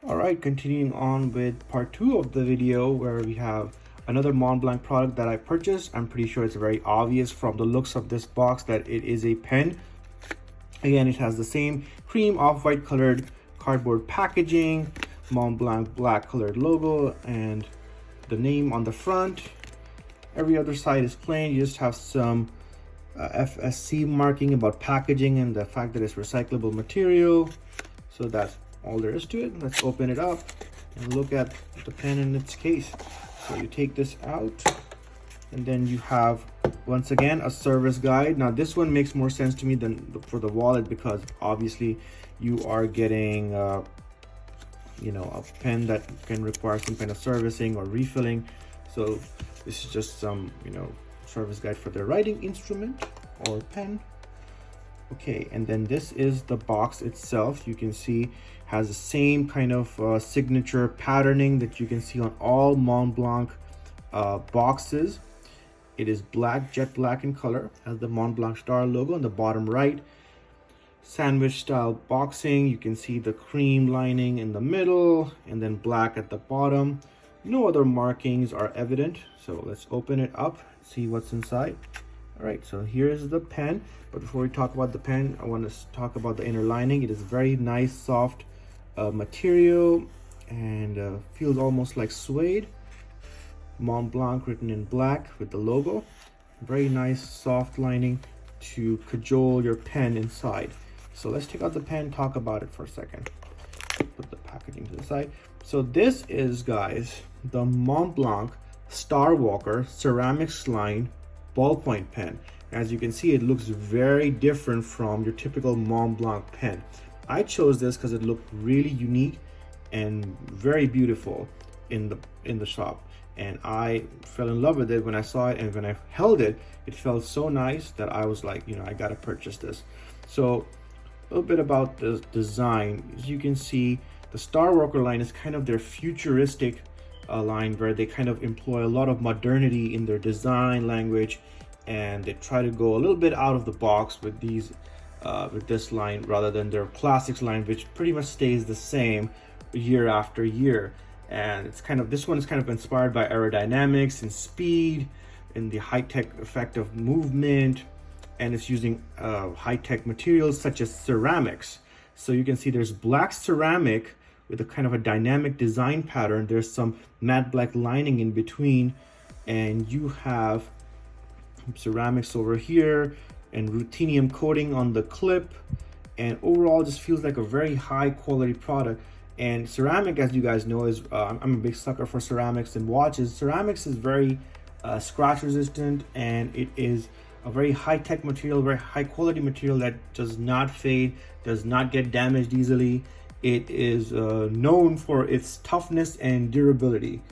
All right, continuing on with part 2 of the video where we have another Mont Blanc product that I purchased. I'm pretty sure it's very obvious from the looks of this box that it is a pen. Again, it has the same cream off-white colored cardboard packaging, Mont Blanc black colored logo, and the name on the front. Every other side is plain. You just have some FSC marking about packaging and the fact that it's recyclable material. So that's all there is to it. Let's open it up and look at the pen in its case. So you take this out, and then you have, once again, a service guide. Now this one makes more sense to me than for the wallet, because obviously you are getting you know, a pen that can require some kind of servicing or refilling. So this is just some, you know, service guide for the writing instrument or pen. Okay, and then this is the box itself. You can see has the same kind of signature patterning that you can see on all Mont Blanc boxes. It is black, jet black in color, has the Mont Blanc star logo on the bottom right. Sandwich style boxing. You can see the cream lining in the middle and then black at the bottom. No other markings are evident. So let's open it up, see what's inside. All right, so here's the pen. But before we talk about the pen, I want to talk about the inner lining. It is very nice, soft material, and feels almost like suede. Mont Blanc written in black with the logo. Very nice, soft lining to cajole your pen inside. So let's take out the pen, talk about it for a second. Put the packaging to the side. So this is, guys, the Mont Blanc Starwalker ceramics line ballpoint pen. As you can see, it looks very different from your typical Mont Blanc pen. I chose this because it looked really unique and very beautiful in the shop, and I fell in love with it when I saw it, and when I held it, it felt so nice that I was like, you know, I gotta purchase this. So a little bit about the design. As you can see, the Starwalker line is kind of their futuristic line, where they kind of employ a lot of modernity in their design language, and they try to go a little bit out of the box with these with this line, rather than their classics line, which pretty much stays the same year after year. And it's kind of, this one is kind of inspired by aerodynamics and speed and the high-tech effect of movement, and it's using high-tech materials such as ceramics. So you can see there's black ceramic with a kind of a dynamic design pattern. There's some matte black lining in between, and you have ceramics over here and ruthenium coating on the clip, and overall just feels like a very high quality product. And ceramic, as you guys know, is I'm a big sucker for ceramics and watches. Ceramics is very scratch resistant, and it is a very high-tech material, very high quality material that does not fade, does not get damaged easily. It is known for its toughness and durability.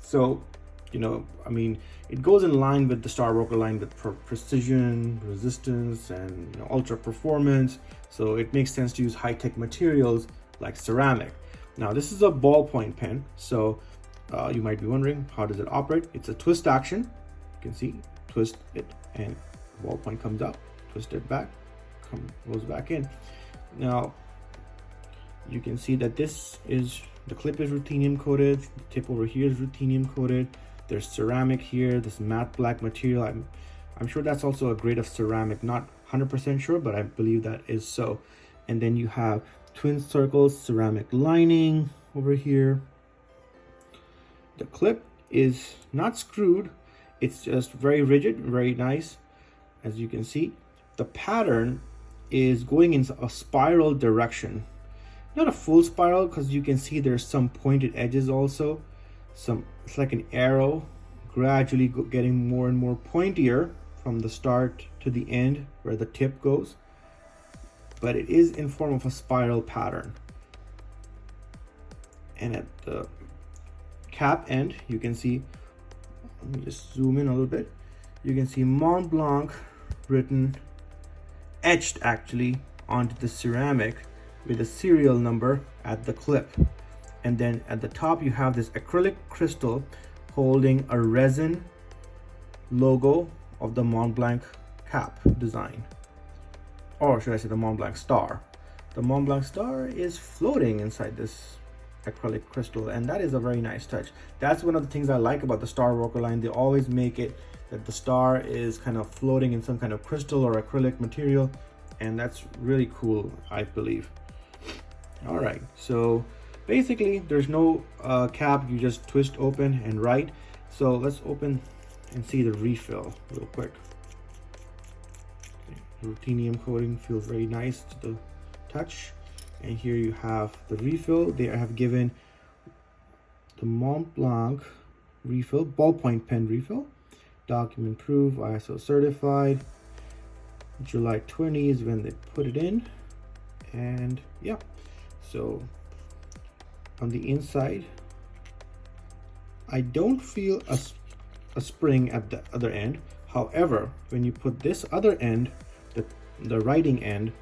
So, you know, I mean, it goes in line with the Starwalker line with precision, resistance, and, you know, ultra performance. So it makes sense to use high-tech materials like ceramic. Now, this is a ballpoint pen. So you might be wondering, how does it operate? It's a twist action. You can see, twist it and ballpoint comes out, twist it back, goes back in. Now, you can see that this is, the clip is ruthenium coated, the tip over here is ruthenium coated. There's ceramic here, this matte black material. I'm sure that's also a grade of ceramic, not 100% sure, but I believe that is so. And then you have twin circles ceramic lining over here. The clip is not screwed, it's just very rigid, very nice. As you can see, the pattern is going in a spiral direction. Not a full spiral, because you can see there's some pointed edges also. It's like an arrow, gradually getting more and more pointier from the start to the end where the tip goes. But it is in form of a spiral pattern. And at the cap end, you can see, let me just zoom in a little bit. You can see Mont Blanc written, etched actually, onto the ceramic with a serial number at the clip. And then at the top you have this acrylic crystal holding a resin logo of the Mont Blanc cap design. Or should I say the Mont Blanc star. The Mont Blanc star is floating inside this acrylic crystal, and that is a very nice touch. That's one of the things I like about the Starwalker line. They always make it that the star is kind of floating in some kind of crystal or acrylic material, and that's really cool, I believe. All right, so basically there's no cap, you just twist open and write. So let's open and see the refill real quick. The ruthenium coating feels very nice to the touch. And here you have the refill. They have given the Mont Blanc refill, ballpoint pen refill, document proof, ISO certified. July 20 is when they put it in. And yeah, so on the inside, I don't feel a spring at the other end. However, when you put this other end, the writing end,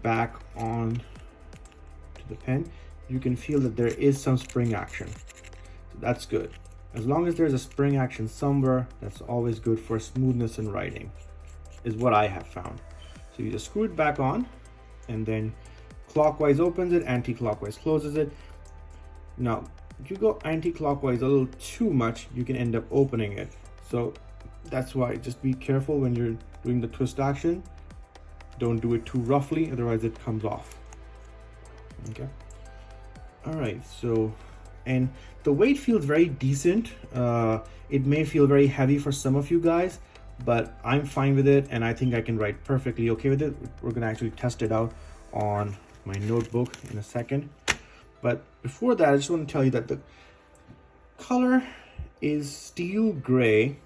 back on to the pen, you can feel that there is some spring action. So that's good. As long as there's a spring action somewhere, that's always good for smoothness in writing, is what I have found. So you just screw it back on, and then clockwise opens it, anti-clockwise closes it. Now, if you go anti-clockwise a little too much, you can end up opening it. So that's why just be careful when you're doing the twist action. Don't do it too roughly, otherwise it comes off. Okay. All right, so, and the weight feels very decent. It may feel very heavy for some of you guys, but I'm fine with it, and I think I can write perfectly okay with it. We're gonna actually test it out on my notebook in a second. But before that, I just want to tell you that the color is steel gray.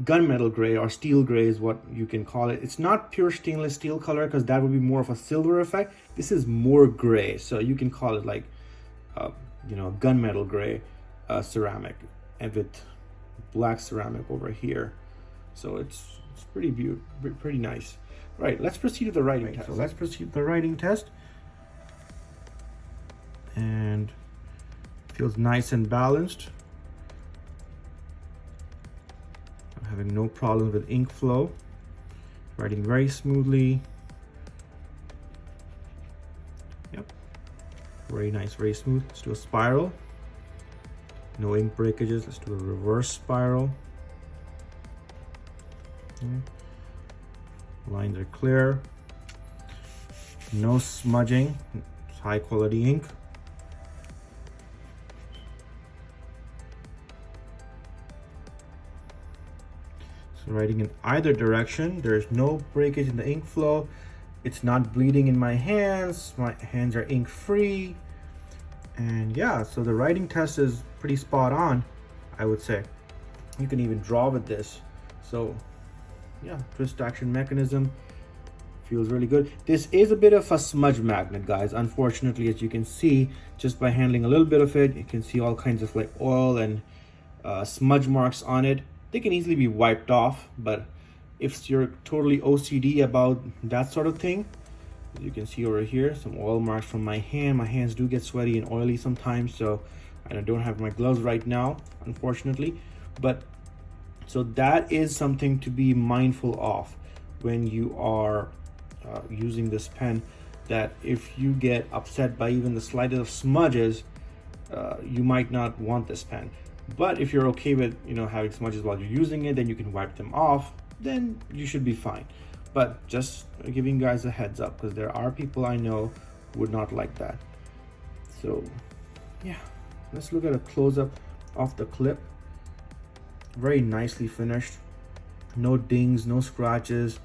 Gunmetal gray or steel gray is what you can call it. It's not pure stainless steel color, because that would be more of a silver effect. This is more gray, so you can call it like you know, gunmetal gray ceramic, and with black ceramic over here. So it's pretty nice. Right, let's proceed to the writing test. So let's proceed with the writing test. And feels nice and balanced. Having no problems with ink flow, writing very smoothly. Yep, very nice, very smooth. Let's do a spiral. No ink breakages. Let's do a reverse spiral. Okay. Lines are clear. No smudging. It's high quality ink. Writing in either direction, there's no breakage in the ink flow. It's not bleeding in my hands are ink free. And yeah, so the writing test is pretty spot on, I would say. You can even draw with this. So yeah, twist action mechanism feels really good. This is a bit of a smudge magnet, guys. Unfortunately, as you can see, just by handling a little bit of it, you can see all kinds of like oil and smudge marks on it. They can easily be wiped off, but if you're totally OCD about that sort of thing, as you can see over here, some oil marks from my hand. My hands do get sweaty and oily sometimes, so I don't have my gloves right now, unfortunately. But so that is something to be mindful of when you are using this pen, that if you get upset by even the slightest of smudges, you might not want this pen. But if you're okay with, you know, having smudges while you're using it, then you can wipe them off, then you should be fine. But just giving you guys a heads up, because there are people I know who would not like that. So yeah, let's look at a close-up of the clip. Very nicely finished. No dings, no scratches,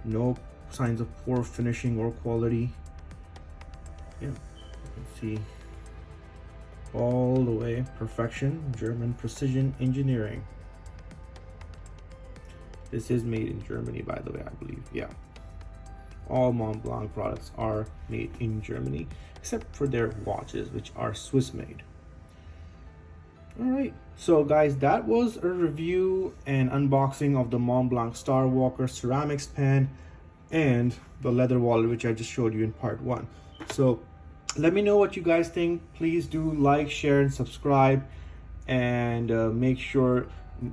no signs of poor finishing or quality. Yeah, you can see all the way perfection. German precision engineering. This is made in Germany, by the way, I believe. Yeah, all Mont Blanc products are made in Germany, except for their watches, which are Swiss made. All right, so guys, that was a review and unboxing of the Mont Blanc Starwalker ceramics pen and the leather wallet, which I just showed you in part 1. So let me know what you guys think. Please do like, share, and subscribe, and make sure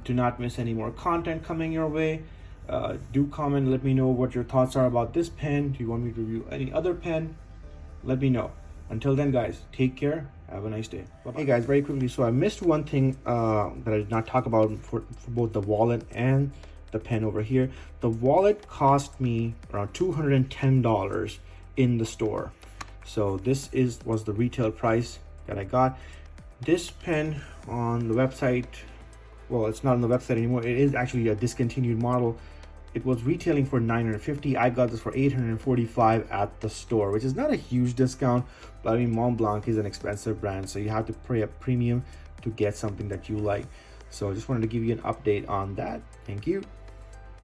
to not miss any more content coming your way. Do comment, let me know what your thoughts are about this pen. Do you want me to review any other pen? Let me know. Until then, guys, take care. Have a nice day. Bye-bye. Hey guys, very quickly, so I missed one thing that I did not talk about for both the wallet and the pen over here. The wallet cost me around $210 in the store. So this was the retail price that I got. This pen on the website, well, it's not on the website anymore. It is actually a discontinued model. It was retailing for $950. I got this for $845 at the store, which is not a huge discount, but I mean, Mont Blanc is an expensive brand, so you have to pay a premium to get something that you like. So I just wanted to give you an update on that. Thank you.